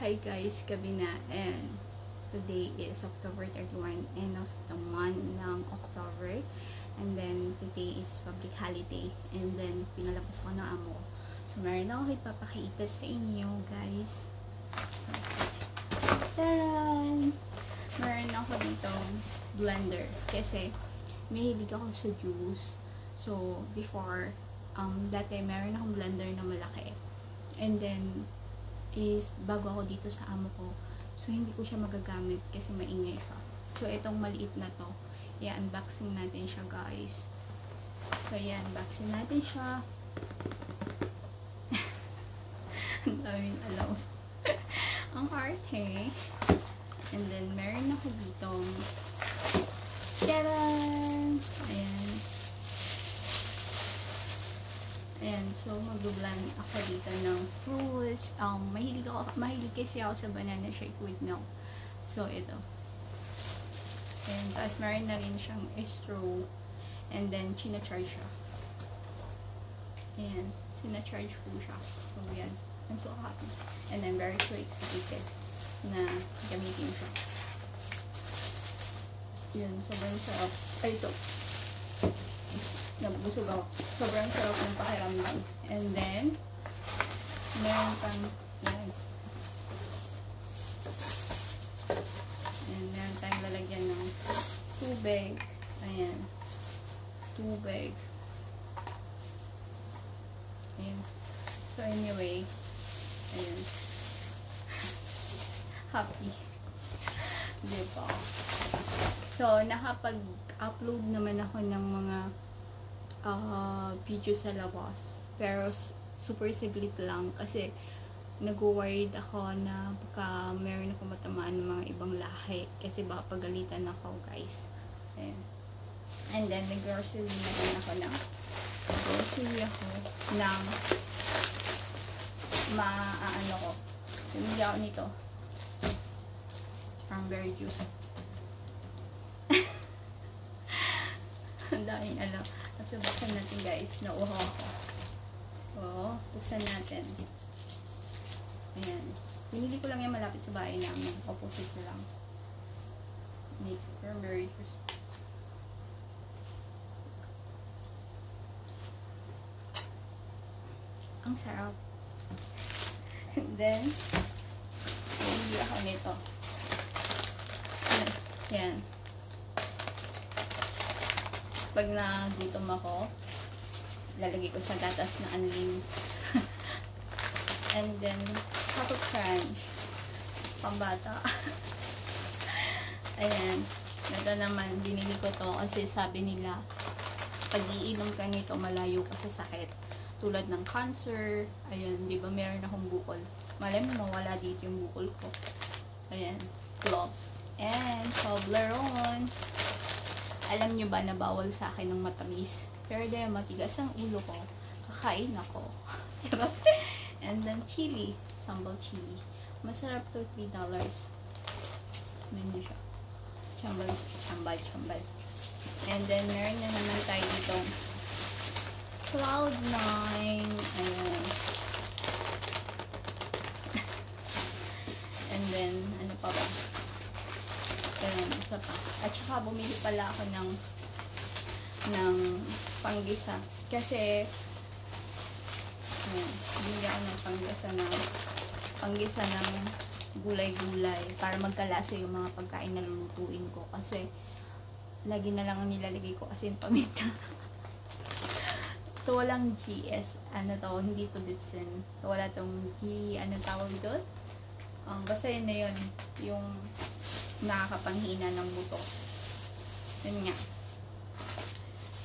Hi guys, gabi na, and today is October 31, end of the month ng October, and then today is public holiday, and then pinalabas ko ng amo. So meron ako ipapakita sa inyo guys. So, taran! Meron ako ditong blender kasi mahilig ako sa juice. So before, dati meron akong blender na malaki, and then is bago ako dito sa amo ko, so hindi ko siya magagamit kasi maingay siya. So itong maliit na to, i-unboxing natin siya guys. So i-unboxing natin siya. Ang daming alam. Ang arte. And then meron ako ditong taran! Ayan, so mag-blend ako dito ng fruits. Mahilig kasi ako sa banana shake with milk. So ito. And tapos meron na rin siyang straw. And then charge siya. Ayan, charge po siya. So yan, I'm so happy. And I'm very so excited na gamitin siya. Yan, sobrang sarap. Ay, ito. Nabusog ako. Sobrang sarap ng pakiramdam. And then, meron pang, yan. And meron tayong lalagyan ng tubig. Ayan. Tubig. Ayan. So, anyway, ayan. Happy. Diba? So, nakapag-upload naman ako ng mga video sa labas, pero super siglit lang kasi nag-worried ako na baka meron ako matamaan ng mga ibang lahi kasi baka pagalitan ako guys. Ayan. And then nag-grocery na rin ako ng maaano ko, bumili ako nito cranberry juice. Ang daming alam. So, buksan natin guys. Nauhaw ako. So, buksan natin. Ayan. Binili ko lang yung malapit sa bahay namin. Opposite na lang. Next, cranberry juice. Ang sarap. And then, binili ako nito. Ayan. Pag nagutom ako, lalagay ko sa gatas na anling. And then, Choco Crunch. Pambata. Ayan. Ito naman, binili ko to kasi sabi nila, pag iinom ka nito, malayo ka sa sakit. Tulad ng cancer. Ayan, di ba meron akong bukol. Malay mo, mawala dito yung bukol ko. Ayan. Gloves. And Toblerone. Alam nyo ba na bawal sa akin ng matamis? Pero dahil matigas ang ulo ko, kakain ako. And then chili. Sambal chili. Masarap to, $3. Ano nyo siya? Chambal. And then meron na naman tayo dito Cloud9. Ayan. And then, ano pa ba? Ayan, isa pa. At saka bumili pala ako ng panggisa. Kasi ayan, bumili ako ng panggisa ng gulay-gulay para magkalasa yung mga pagkain na lulutuin ko. Kasi lagi na lang ang nilalagay ko asin, paminta. So walang GS. Ano to? Hindi to bitsin. So wala tong ano tawag doon? Basta yun na yun. Yung nakakapanghina ng buto. Yun nga.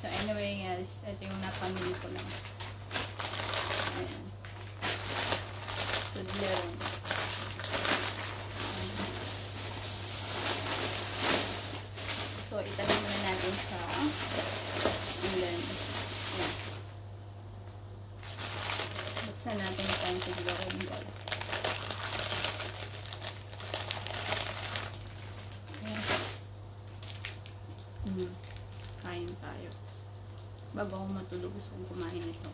So, anyway, guys, ito yung napamili ko lang. Ayan. Toblerone. So, itabi muna natin siya. And then, ayan. Buksan natin itong Toblerone, guys. Kain tayo. Bago ako matulog, gusto kong kumain ito.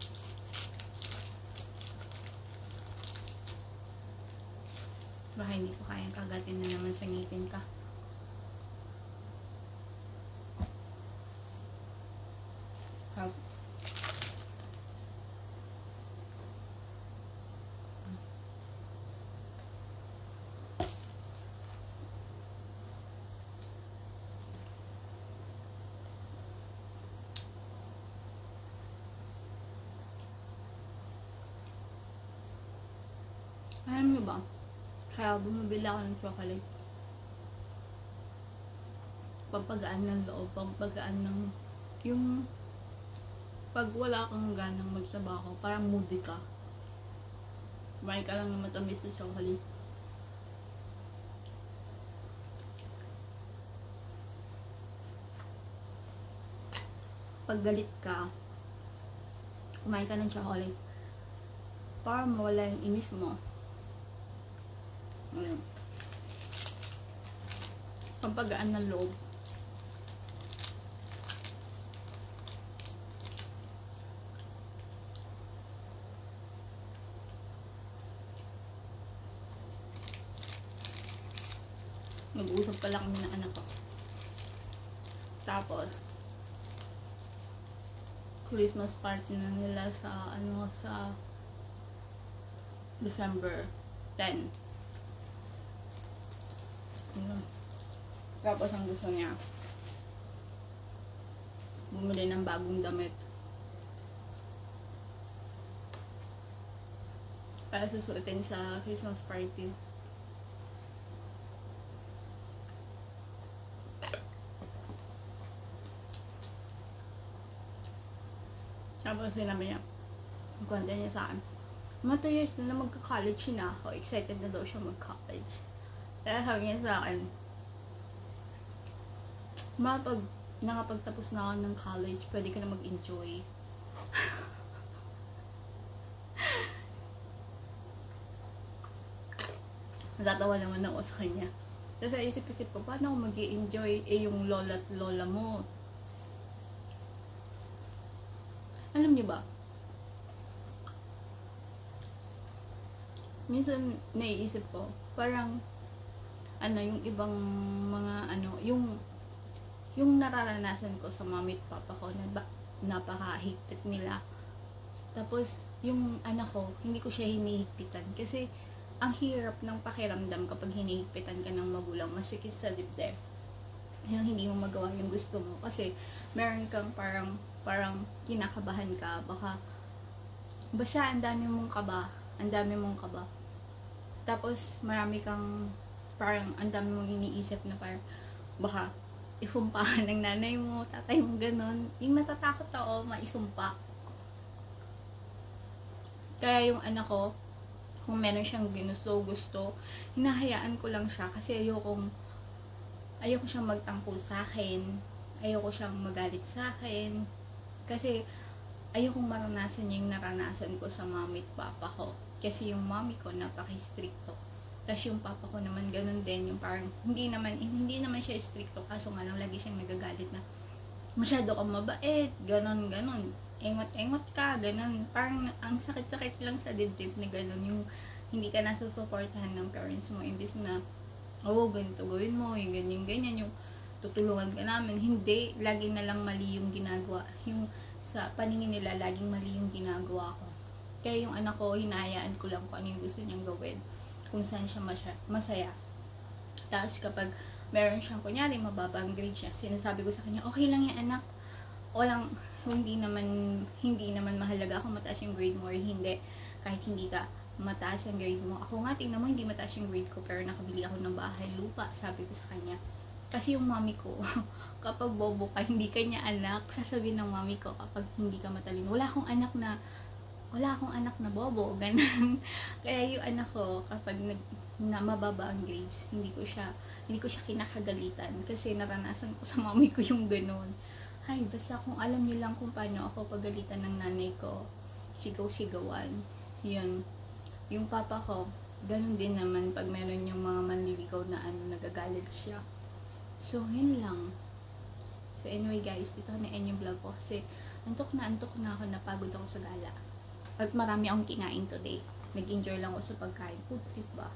Baka hindi ko kayang kagatin na naman sa ngipin ka. Alam niyo ba? Kaya bumibili ako ng chocolate. Pampagaan ng loob, pampagaan ng yung pag wala kang ganang magtrabaho, parang moody ka. Kumain ka lang ng matamis na chocolate. Pag galit ka, kumain ka ng chocolate. Para mawala yung inis mo. Ayan. Pampagaan ng loob. Nag-uusap pala kami ng anak ko. Tapos, Christmas party na nila sa, sa December 10. Tapos, ang gusto niya, bumili ng bagong damit. Para susuotin sa Christmas party. Tapos sinabi niya, ang kwento niya sa akin, mga 2 years na magka-college na ako. Excited na daw siya mag-college. Kaya sabi niya sa akin, pag nakapagtapos na ako ng college, pwede ka na mag-enjoy. Natatawa naman ako sa kanya. Kasi isip-isip ko, paano ako mag-i-enjoy yung lola at lola mo? Alam niyo ba? Minsan naiisip ko, parang yung ibang mga yung nararanasan ko sa mami at papa ko na napakahigpit nila. Tapos yung anak ko, hindi ko siya hinihigpitan kasi ang hirap ng pakiramdam kapag hinihigpitan ka ng magulang, masikit sa dibdib. Yung hindi mo magawa yung gusto mo kasi meron kang parang kinakabahan ka, basta ang dami mong kaba. Tapos marami kang parang ang dami mong iniisip na parang baka isumpahan ng nanay mo, tatay mo, ganon. Yung natatakot ako maisumpa. Kaya yung anak ko, kung meron siyang gusto, hinahayaan ko lang siya kasi ayoko siyang magtampo sa akin, ayoko siyang magalit sa akin, kasi ayokong maranasan niya yung naranasan ko sa mami at papa ko. Kasi yung mami ko napaka-stricto. Tapos yung papa ko naman ganun din, yung parang hindi naman siya stricto, kaso nga lang lagi siyang nagagalit na masyado kang mabait, ganon, engot ka, ganon. Parang ang sakit-sakit lang sa dibdib na ganon, yung hindi ka nasusuportahan ng parents mo, imbis na ganito gawin mo, yung ganyan, yung tutulungan ka namin. Hindi, lagi na lang mali yung ginagawa. Yung sa paningin nila, laging mali yung ginagawa ko. Kaya yung anak ko, hinahayaan ko lang kung ano yung gusto niyang gawin, kung saan siya masaya. Tapos kapag meron siyang, kunyari, mababang grade siya, sinasabi ko sa kanya, okay lang yan anak, hindi naman mahalaga kung mataas yung grade mo or hindi. Kahit hindi ka mataas ang grade mo. Ako nga, tingnan mo, hindi mataas yung grade ko, pero nakabili ako ng bahay, lupa, sabi ko sa kanya. Kasi yung mami ko, kapag bobo ka, hindi ka niya anak, sasabihin ng mami ko kapag hindi ka matalino, wala akong anak na bobo, ganun. Kaya yung anak ko, kapag na mababa ang grades, hindi ko siya kinakagalitan kasi naranasan ko sa mami ko yung ganun. Ay, basta kung alam niyo lang kung paano ako pagalitan ng nanay ko, sigaw-sigawan. Yun. Yung papa ko, ganun din naman pag meron yung mga manliligaw na nagagalit siya. So, yun lang. So, anyway guys, ito na yung vlog ko kasi antok na ako, napagod ako sa gala. At marami akong kinain today. Nag-enjoy lang ako sa pagkain. Food trip ba?